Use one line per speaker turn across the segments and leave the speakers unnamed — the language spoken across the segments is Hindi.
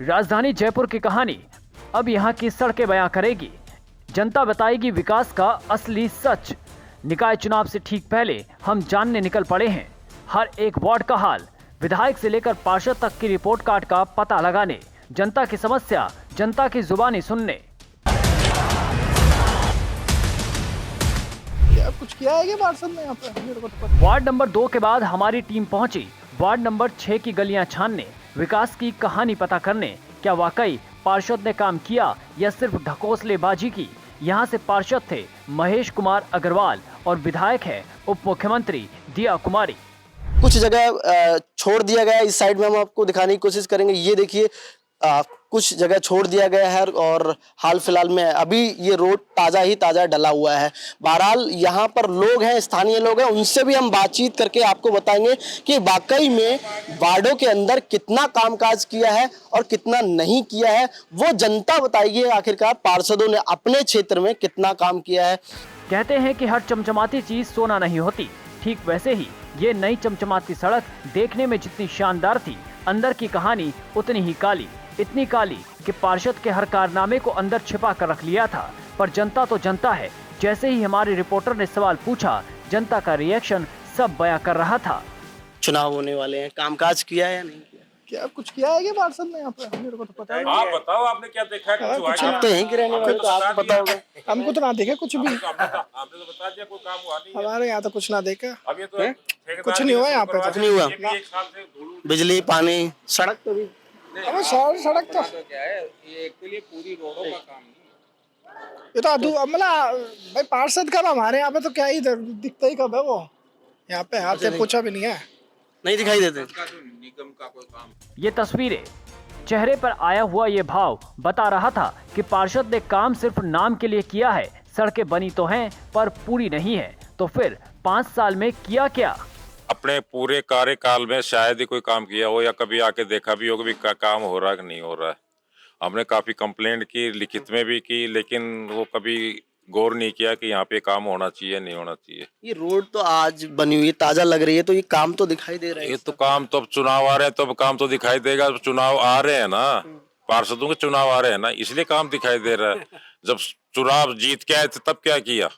राजधानी जयपुर की कहानी अब यहाँ की सड़कें बयां करेगी। जनता बताएगी विकास का असली सच। निकाय चुनाव से ठीक पहले हम जानने निकल पड़े हैं हर एक वार्ड का हाल, विधायक से लेकर पार्षद तक की रिपोर्ट कार्ड का पता लगाने, जनता की समस्या जनता की जुबानी सुनने।
क्या कुछ किया है पार्षद ने यहाँ पे? मेरे को तो पता।
वार्ड नंबर 2 के बाद हमारी टीम पहुंची वार्ड नंबर 6 की गलियां छानने, विकास की कहानी पता करने। क्या वाकई पार्षद ने काम किया या सिर्फ ढकोसलेबाजी की? यहाँ से पार्षद थे महेश कुमार अग्रवाल और विधायक है उप मुख्यमंत्री दिया कुमारी।
कुछ जगह छोड़ दिया गया है, इस साइड में हम आपको दिखाने की कोशिश करेंगे। ये देखिए कुछ जगह छोड़ दिया गया है और हाल फिलहाल में अभी ये रोड ताज़ा डला हुआ है। बहरहाल यहाँ पर लोग हैं, स्थानीय लोग हैं, उनसे भी हम बातचीत करके आपको बताएंगे कि वाकई में वार्डों के अंदर कितना कामकाज किया है और कितना नहीं किया है। वो जनता बताएगी आखिरकार पार्षदों ने अपने क्षेत्र में कितना काम किया है।
कहते हैं कि हर चमचमाती चीज सोना नहीं होती, ठीक वैसे ही ये नई चमचमाती सड़क देखने में जितनी शानदार थी, अंदर की कहानी उतनी ही काली। इतनी काली कि पार्षद के हर कारनामे को अंदर छिपा कर रख लिया था। पर जनता तो जनता है। जैसे ही हमारे रिपोर्टर ने सवाल पूछा, जनता का रिएक्शन सब बयां कर रहा था।
चुनाव होने वाले हैं, कामकाज किया है या नहीं किया?
क्या कुछ किया है पार्षद ने यहाँ पे? मेरे को तो पता है।
आप बताओ, आपने क्या देखा?
आप तो यहीं के रहने वाले, तो आपको पता होगा।
हमको तो ना देखा कुछ भी।
आपने तो बता दिया कोई काम हुआ नहीं है।
हमारे यहाँ तो कुछ ना देखा।
अब ये तो
कुछ नहीं हुआ यहाँ पे।
कुछ नहीं हुआ।
ये भी एक साल से धूल
बिजली, पानी, सड़क तो भी
हमें सड़क तो
क्या है, ये एक्चुअली पूरी रोडों का काम नहीं।
ये तो मतलब भाई पार्षद कब हमारे यहाँ पे तो क्या ही दिखता ही कब है वो यहाँ पे? आपसे पूछा भी नहीं है,
नहीं दिखाई देते।
निगम का कोई काम।
ये तस्वीरें, चेहरे पर आया हुआ ये भाव बता रहा था कि पार्षद ने काम सिर्फ नाम के लिए किया है। सड़कें बनी तो हैं पर पूरी नहीं है। तो फिर 5 साल में किया क्या?
अपने पूरे कार्यकाल में शायद ही कोई काम किया हो या कभी आके देखा भी हो कि काम हो रहा है कि नहीं हो रहा है। हमने काफी कंप्लेंट की, लिखित में भी की, लेकिन वो कभी गौर नहीं किया कि यहाँ पे काम होना चाहिए नहीं होना चाहिए।
ये रोड तो आज बनी हुई है, ताजा लग रही है, तो ये काम तो दिखाई दे रहा है।
ये तो काम तो अब चुनाव आ रहे हैं तो अब काम तो दिखाई देगा। चुनाव आ रहे हैं ना, पार्षदों के चुनाव आ रहे हैं ना, इसलिए काम दिखाई दे रहा है। जब चुनाव जीत के आए थे तब क्या किया?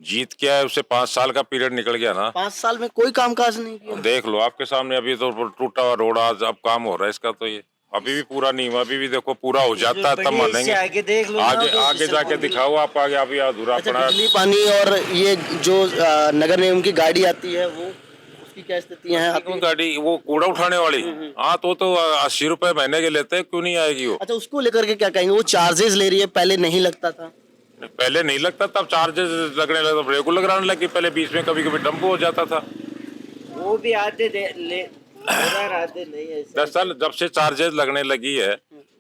जीत के आए, उससे 5 साल का पीरियड निकल गया ना।
5 साल में कोई कामकाज नहीं किया।
देख लो आपके सामने, अभी तो टूटा हुआ रोड आज अब काम हो रहा है इसका। तो ये अभी भी पूरा नहीं हुआ, अभी भी देखो पूरा हो जाता है तब मानेंगे।
आगे देख लो,
आगे जाके दिखाओ आप, आगे अभी अधूरा पड़ा है।
बिजली, पानी और ये जो नगर निगम की गाड़ी आती है वो उसकी क्या स्थितियां हैं?
गाड़ी वो कूड़ा उठाने वाली, हाँ तो 80 रुपए महीने के लेते हैं, क्यों नहीं आएगी वो?
अच्छा, उसको लेकर के क्या कहेंगे? वो चार्जेस ले रही है, पहले नहीं लगता था।
पहले नहीं लगता, तब चार्जेस लगने लगा, रेगुलर लगाने लगी। पहले बीच में कभी कभी टेम्पो हो जाता था।
वो भी आते नहीं है।
दरअसल जब से चार्जेस लगने लगी है,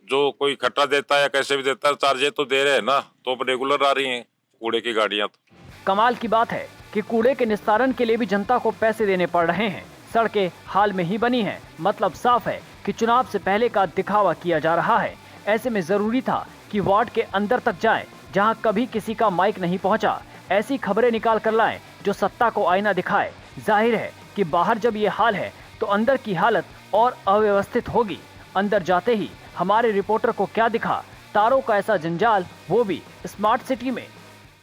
जो कोई खट्टा देता है या कैसे भी देता है, चार्जेस तो दे रहे हैं ना, तो अब रेगुलर आ रही हैं कूड़े की गाड़ियां। तो
कमाल की बात है कि कूड़े के निस्तारण के लिए भी जनता को पैसे देने पड़ रहे हैं। सड़कें हाल में ही बनी हैं, मतलब साफ है कि चुनाव से पहले का दिखावा किया जा रहा है। ऐसे में जरूरी था कि वार्ड के अंदर तक जाएं, जहां कभी किसी का माइक नहीं पहुंचा। ऐसी खबरें निकाल कर लाएं जो सत्ता को आईना दिखाए। जाहिर है कि बाहर जब ये हाल है तो अंदर की हालत और अव्यवस्थित होगी। अंदर जाते ही हमारे रिपोर्टर को क्या दिखा? तारों का ऐसा जंजाल, वो भी स्मार्ट सिटी में।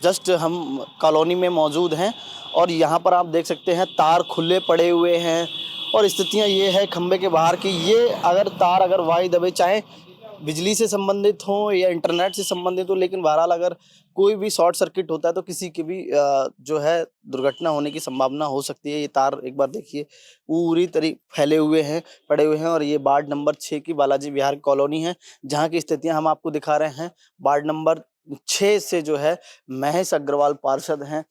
जस्ट हम कॉलोनी में मौजूद हैं और यहाँ पर आप देख सकते हैं तार खुले पड़े हुए हैं और स्थितियाँ ये है खंबे के बाहर की। ये अगर तार अगर वाई दबे, चाहे बिजली से संबंधित हो या इंटरनेट से संबंधित हो, लेकिन बहरहाल अगर कोई भी शॉर्ट सर्किट होता है तो किसी की भी जो है दुर्घटना होने की संभावना हो सकती है। ये तार एक बार देखिए पूरी तरह फैले हुए हैं, पड़े हुए हैं। और ये वार्ड नंबर 6 की बालाजी विहार कॉलोनी है, जहाँ की स्थितियां हम आपको दिखा रहे हैं। वार्ड नंबर 6 से जो है महेश अग्रवाल पार्षद हैं।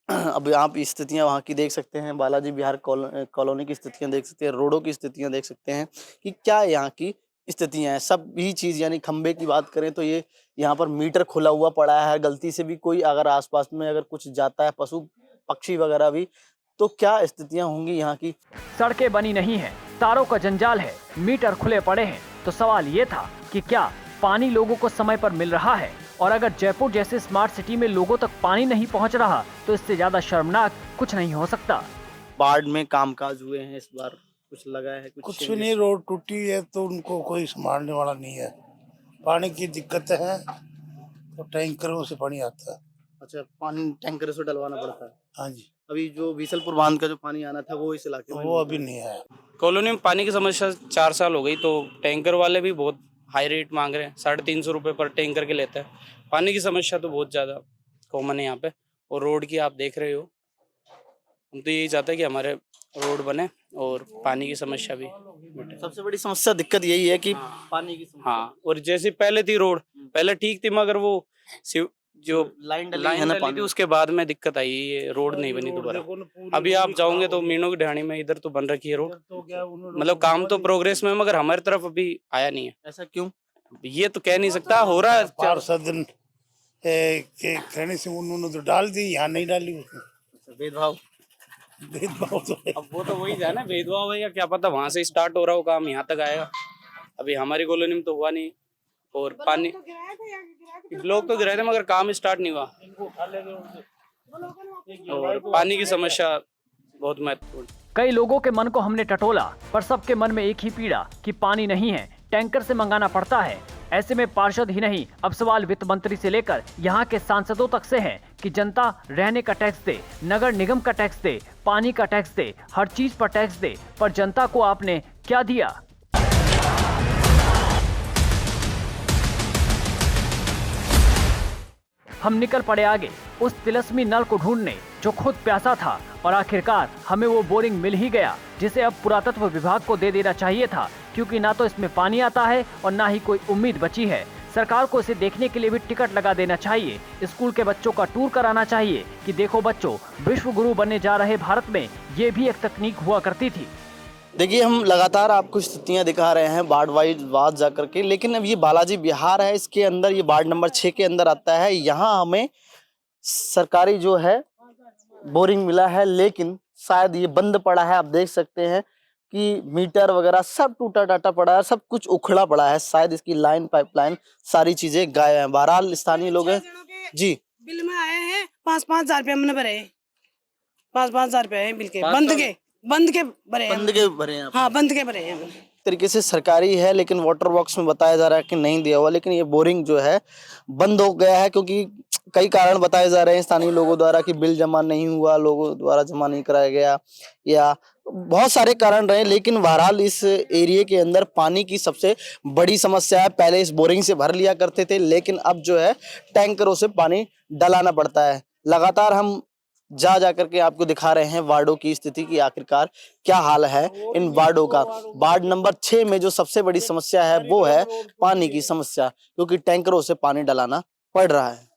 अब आप स्थितियां वहाँ की देख सकते हैं, बालाजी विहार कॉलोनी की स्थितियां देख सकते हैं, रोडों की स्थितियां देख सकते हैं कि क्या यहाँ की स्थितियां हैं। सब ही चीज़, यानी खंबे की बात करें तो ये यहाँ पर मीटर खुला हुआ पड़ा है। गलती से भी कोई अगर आसपास में अगर कुछ जाता है, पशु पक्षी वगैरह भी, तो क्या स्थितियां होंगी यहाँ की।
सड़कें बनी नहीं है, तारों का जंजाल है, मीटर खुले पड़े हैं। तो सवाल ये था कि क्या पानी लोगों को समय पर मिल रहा है? और अगर जयपुर जैसे स्मार्ट सिटी में लोगों तक पानी नहीं पहुंच रहा तो इससे ज्यादा शर्मनाक कुछ नहीं हो सकता।
वार्ड में कामकाज हुए हैं इस बार कुछ लगा है?
कुछ भी
changes?
नहीं, रोड टूटी है तो उनको कोई संभालने वाला नहीं है। पानी की दिक्कत है तो टैंकरों से पानी आता है।
अच्छा, पानी टैंकर से डलवाना पड़ता है।
हाँ जी,
अभी जो बीसलपुर बांध का जो पानी आना था वो इस इलाके में
वो अभी नहीं है।
कॉलोनी में पानी की समस्या 4 साल हो गई, तो टैंकर वाले भी बहुत हाई रेट मांग रहे हैं। 350 रुपये पर टैंकर के लेते हैं। पानी की समस्या तो बहुत ज़्यादा कॉमन है यहाँ पे। और रोड की आप देख रहे हो, हम तो यही चाहते हैं कि हमारे रोड बने और पानी की समस्या भी मिटे।
सबसे बड़ी समस्या दिक्कत यही है कि पानी की समस्या।
हाँ, और जैसे पहले थी रोड, पहले ठीक थी, मगर वो जो
लाइन डली
लाइन
है ना
डली
पानी
थी उसके बाद में दिक्कत आई, ये रोड नहीं बनी दोबारा। अभी आप जाओगे तो मीनों की ढाणी में इधर तो बन रखी है रोड, मतलब काम तो प्रोग्रेस में, मगर हमारी तरफ अभी आया नहीं है।
ऐसा क्यों?
ये तो कह नहीं सकता, हो रहा है।
पार्षद के कहने से उन्होंने तो डाल दी, यहाँ नहीं डाली उसने।
भेदभाव।
भेदभाव तो है।
अब वो तो वही है ना, भेदभाव है या क्या पता, वहां से स्टार्ट हो रहा हो काम, यहाँ तक आएगा। अभी हमारी कॉलोनी में तो हुआ नहीं। और पानी ब्लॉक तो गिराए थे मगर काम स्टार्ट नहीं हुआ। और पानी की समस्या बहुत महत्वपूर्ण।
कई लोगों के मन को हमने टटोला, पर सबके मन में एक ही पीड़ा कि पानी नहीं है, टैंकर से मंगाना पड़ता है। ऐसे में पार्षद ही नहीं, अब सवाल वित्त मंत्री से लेकर यहाँ के सांसदों तक से है कि जनता रहने का टैक्स दे, नगर निगम का टैक्स दे, पानी का टैक्स दे, हर चीज पर टैक्स दे, पर जनता को आपने क्या दिया? हम निकल पड़े आगे उस तिलस्मी नल को ढूंढने जो खुद प्यासा था, और आखिरकार हमें वो बोरिंग मिल ही गया जिसे अब पुरातत्व विभाग को दे देना चाहिए था, क्योंकि ना तो इसमें पानी आता है और ना ही कोई उम्मीद बची है। सरकार को इसे देखने के लिए भी टिकट लगा देना चाहिए, स्कूल के बच्चों का टूर कराना चाहिए कि देखो बच्चों, विश्व गुरु बनने जा रहे भारत में ये भी एक तकनीक हुआ करती थी।
देखिए, हम लगातार आपको स्थितियां दिखा रहे हैं वार्ड वाइज वार्ड जाकर के, लेकिन अब ये बालाजी विहार है, इसके अंदर ये वार्ड नंबर 6 के अंदर आता है। यहाँ हमें सरकारी जो है बोरिंग मिला है, लेकिन शायद ये बंद पड़ा है। आप देख सकते हैं कि मीटर वगैरह सब टूटा टाटा पड़ा है, सब कुछ उखड़ा पड़ा है। शायद इसकी लाइन पाइपलाइन सारी चीजें गायब हैं। बहरहाल स्थानीय लोग हैं जी,
बिल में आए हैं 5,000 रुपये हमने भरे, 5,000 रुपये बिल के, बंद के भरे हैं।
बंद के भरे हैं?
हाँ, बंद के भरे हैं हमने।
तरीके से सरकारी है, लेकिन वाटर बॉक्स में बताया जा रहा है कि नहीं दिया हुआ, लेकिन ये बोरिंग जो है बंद हो गया है, क्योंकि कई कारण बताए जा रहे हैं स्थानीय लोगों द्वारा कि बिल जमा नहीं हुआ, लोगों द्वारा जमा नहीं कराया गया, या बहुत सारे कारण रहे। लेकिन बहरहाल इस एरिया के अंदर पानी की सबसे बड़ी समस्या है। पहले इस बोरिंग से भर लिया करते थे, लेकिन अब जो है टैंकरों से पानी डलाना पड़ता है। लगातार हम जा करके आपको दिखा रहे हैं वार्डों की स्थिति की आखिरकार क्या हाल है इन वार्डों का। वार्ड नंबर 6 में जो सबसे बड़ी समस्या है वो है पानी की समस्या, क्योंकि टैंकरों से पानी डलाना पड़ रहा है।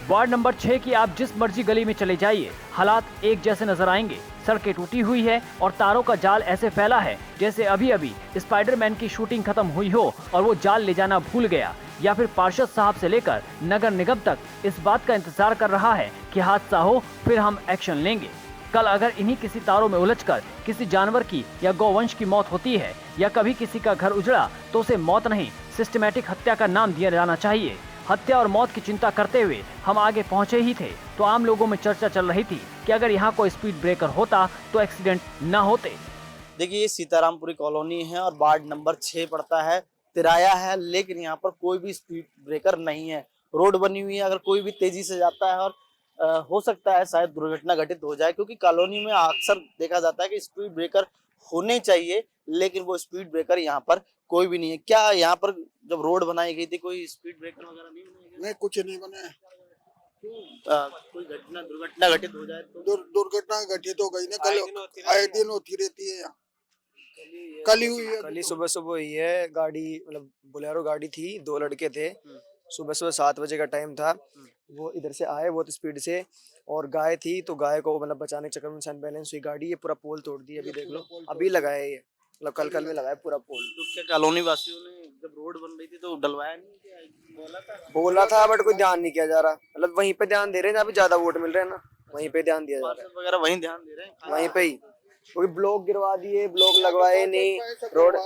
वार्ड नंबर 6 की आप जिस मर्जी गली में चले जाइए, हालात एक जैसे नजर आएंगे। सड़कें टूटी हुई है और तारों का जाल ऐसे फैला है जैसे अभी अभी स्पाइडरमैन की शूटिंग खत्म हुई हो और वो जाल ले जाना भूल गया, या फिर पार्षद साहब से लेकर नगर निगम तक इस बात का इंतजार कर रहा है कि हादसा हो फिर हम एक्शन लेंगे। कल अगर इन्हीं किसी तारों में उलझकर किसी जानवर की या गौवंश की मौत होती है, या कभी किसी का घर उजड़ा, तो उसे मौत नहीं सिस्टमैटिक हत्या का नाम दिया जाना चाहिए। हत्या और मौत की चिंता करते हुए हम आगे पहुंचे ही थे तो आम लोगों में चर्चा चल रही थी कि अगर यहाँ कोई स्पीड ब्रेकर होता तो एक्सीडेंट न होते।
देखिए, ये सीतारामपुरी कॉलोनी है और वार्ड नंबर 6 पड़ता है, तिराया है, लेकिन यहाँ पर कोई भी स्पीड ब्रेकर नहीं है। रोड बनी हुई है, अगर कोई भी तेजी से जाता है और हो सकता है शायद दुर्घटना घटित हो जाए, क्योंकि कॉलोनी में अक्सर देखा जाता है कि स्पीड ब्रेकर होने चाहिए, लेकिन वो स्पीड ब्रेकर यहाँ पर कोई भी नहीं है। क्या यहाँ पर जब रोड बनाई गई थी कोई स्पीड ब्रेकर वगैरह नहीं बनाए गए?
नहीं, कुछ नहीं बने।
कोई दुर्घटना घटित हो जाए तो?
दुर्घटना घटित हो गई ना, कल आए दिन होती रहती है यहाँ। कल ही हुई है,
कल ही सुबह सुबह हुई है। गाड़ी मतलब बोलेरो गाड़ी थी, 2 लड़के थे, सुबह सुबह 7 बजे का टाइम था। वो इधर से आए बहुत स्पीड से, और गाय थी तो गाय को मतलब बचाने के चक्कर में अनबैलेंस हुई गाड़ी, ये पूरा पोल तोड़ दिया। अभी देख लो, अभी लगाया ये, मतलब कल में लगाया पूरा पोल।
तो क्या कॉलोनी वासियों ने जब रोड बन रही थी तो डलवाया नहीं?
बोला था बट कोई ध्यान नहीं किया जा रहा। मतलब वहीं पे ध्यान दे रहे हैं जहाँ पे ज्यादा वोट मिल रहे हैं ना, वहीं पे ध्यान दिया जा रहा है।
वगैरह वहीं ध्यान दे रहे हैं,
वहीं पे ही कोई ब्लॉक गिरवा दिए, ब्लॉक लगवाए नहीं। रोड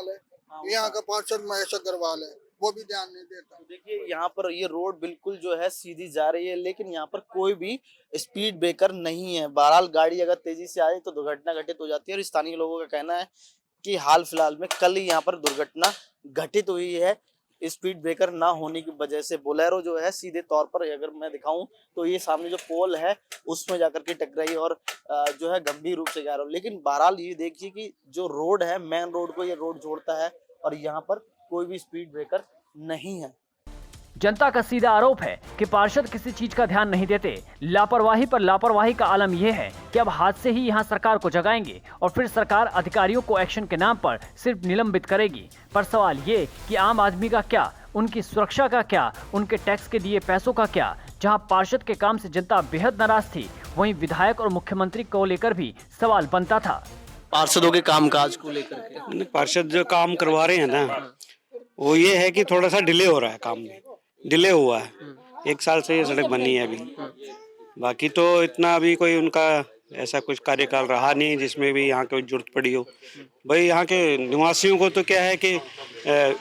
यहाँ का पार्षद महेश अग्रवाल है, वो भी ध्यान नहीं देता।
देखिए, यहाँ पर ये रोड बिल्कुल जो है सीधी जा रही है, लेकिन यहाँ पर कोई भी स्पीड ब्रेकर नहीं है। बहरहाल गाड़ी अगर तेजी से आए तो दुर्घटना घटित हो जाती है, और स्थानीय लोगों का कहना है कि हाल फिलहाल में कल ही यहाँ पर दुर्घटना घटित हुई है। स्पीड ब्रेकर ना होने की वजह से बोलेरो जो है सीधे तौर पर अगर मैं दिखाऊं तो ये सामने जो पोल है उसमें जाकर के टकराई और जो है गंभीर रूप से घायल हो। लेकिन बहरहाल ये देखिए कि जो रोड है, मेन रोड को ये रोड जोड़ता है और यहाँ पर कोई भी स्पीड ब्रेकर नहीं है।
जनता का सीधा आरोप है कि पार्षद किसी चीज का ध्यान नहीं देते। लापरवाही पर लापरवाही का आलम यह है कि अब हाथ से ही यहाँ सरकार को जगाएंगे और फिर सरकार अधिकारियों को एक्शन के नाम पर सिर्फ निलंबित करेगी। पर सवाल ये कि आम आदमी का क्या, उनकी सुरक्षा का क्या, उनके टैक्स के दिए पैसों का क्या। जहाँ पार्षद के काम से जनता बेहद नाराज थी, वहीं विधायक और मुख्यमंत्री को लेकर भी सवाल बनता था।
पार्षदों के कामकाज को लेकर के
पार्षद जो काम करवा रहे हैं ना, वो ये है कि थोड़ा सा डिले हो रहा है, काम में डिले हुआ है। 1 साल से ये सड़क बनी है अभी। बाकी तो इतना अभी कोई उनका ऐसा कुछ कार्यकाल रहा नहीं जिसमें भी यहाँ की जरूरत पड़ी हो। भाई यहाँ के निवासियों को तो क्या है कि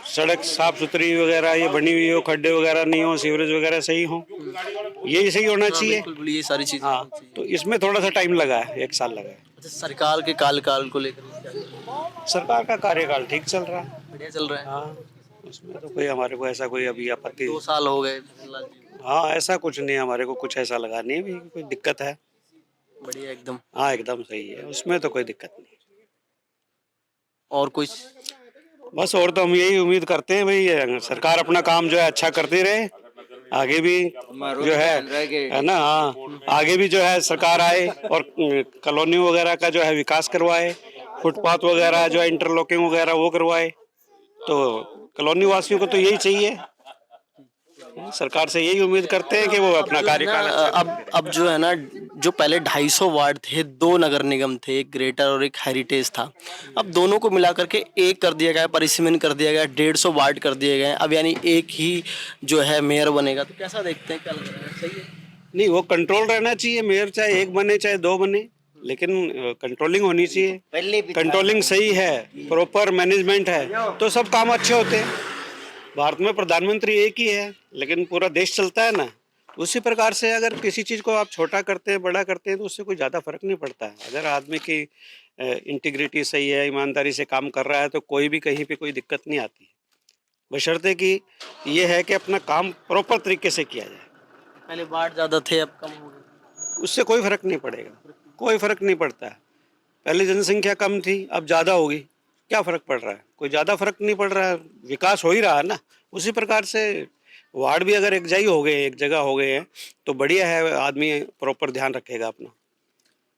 सड़क साफ सुथरी वगैरह ये बनी हुई हो, खड्डे वगैरह नहीं हो, सीवरेज वगैरह सही हो, यही सही होना चाहिए।
ये सारी चीजें।
हाँ, तो इसमें थोड़ा सा टाइम लगा है, 1 साल लगा है।
सरकार के कार्यकाल को लेकर
सरकार का कार्यकाल ठीक चल रहा है,
बढ़िया चल रहा है।
हाँ, उसमें तो कोई हमारे को ऐसा कोई अभी आपत्ति।
2 साल हो गए।
हाँ, ऐसा कुछ नहीं, हमारे को कुछ ऐसा लगा नहीं भी कोई दिक्कत है।
बढ़िया एकदम।
हाँ, एकदम सही है, उसमें तो कोई दिक्कत नहीं।
और कुछ
बस और तो हम यही उम्मीद करते हैं भाई सरकार अपना काम जो है अच्छा करती रहे, आगे भी जो है ना। हाँ, आगे भी जो है सरकार आए और कॉलोनी वगैरह का जो है विकास करवाए, फुटपाथ वगैरह जो है इंटरलॉकिंग वगैरह वो करवाए। तो कॉलोनी वासियों को तो यही चाहिए, सरकार से यही उम्मीद करते हैं कि वो अपना कार्यकाल।
अब जो है ना, जो पहले 250 वार्ड थे, 2 नगर निगम थे, एक ग्रेटर और एक हेरिटेज था, अब दोनों को मिला करके एक कर दिया गया, परिसीमन कर दिया गया, 150 वार्ड कर दिए गए। अब यानी एक ही जो है मेयर बनेगा। तो कैसा देखते हैं, क्या लग रहा है, सही है?
नहीं, वो कंट्रोल रहना चाहिए, मेयर चाहे 1 बने चाहे 2 बने, लेकिन कंट्रोलिंग होनी चाहिए। कंट्रोलिंग सही है, प्रॉपर मैनेजमेंट है तो सब काम अच्छे होते हैं। भारत में प्रधानमंत्री एक ही है लेकिन पूरा देश चलता है ना, उसी प्रकार से अगर किसी चीज़ को आप छोटा करते हैं, बड़ा करते हैं तो उससे कोई ज़्यादा फर्क नहीं पड़ता है। अगर आदमी की इंटीग्रिटी सही है, ईमानदारी से काम कर रहा है तो कोई भी कहीं पे कोई दिक्कत नहीं आती, बशर्ते कि ये है कि अपना काम प्रॉपर तरीके से किया जाए।
पहले वार्ड ज़्यादा थे, अब कम हो गए,
उससे कोई फर्क नहीं पड़ेगा, कोई फर्क नहीं पड़ता है। पहले जनसंख्या कम थी, अब ज़्यादा होगी, क्या फ़र्क पड़ रहा है? कोई ज़्यादा फर्क नहीं पड़ रहा है, विकास हो ही रहा है ना। उसी प्रकार से वार्ड भी अगर एक जगह हो गए हैं तो बढ़िया है, आदमी प्रॉपर ध्यान रखेगा अपना।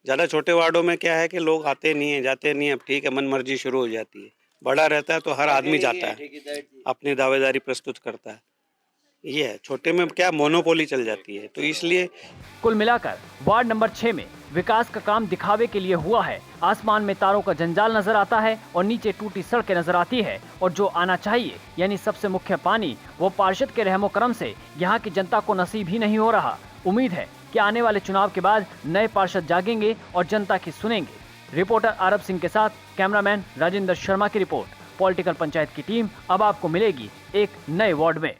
ज़्यादा छोटे वार्डों में क्या है कि लोग आते नहीं हैं, जाते नहीं हैं, अब ठीक है, मन मर्जी शुरू हो जाती है। बड़ा रहता है तो हर आदमी जाता है, अपनी दावेदारी प्रस्तुत करता है। ये है, छोटे में क्या मोनोपोली चल जाती है, तो इसलिए
कुल मिलाकर वार्ड नंबर 6 में विकास का काम दिखावे के लिए हुआ है। आसमान में तारों का जंजाल नजर आता है और नीचे टूटी सड़कें नजर आती है, और जो आना चाहिए यानी सबसे मुख्य पानी, वो पार्षद के रहमो करम से यहाँ की जनता को नसीब ही नहीं हो रहा। उम्मीद है कि आने वाले चुनाव के बाद नए पार्षद जागेंगे और जनता की सुनेंगे। रिपोर्टर आरब सिंह के साथ कैमरामैन राजेंद्र शर्मा की रिपोर्ट। पॉलिटिकल पंचायत की टीम अब आपको मिलेगी एक नए वार्ड में।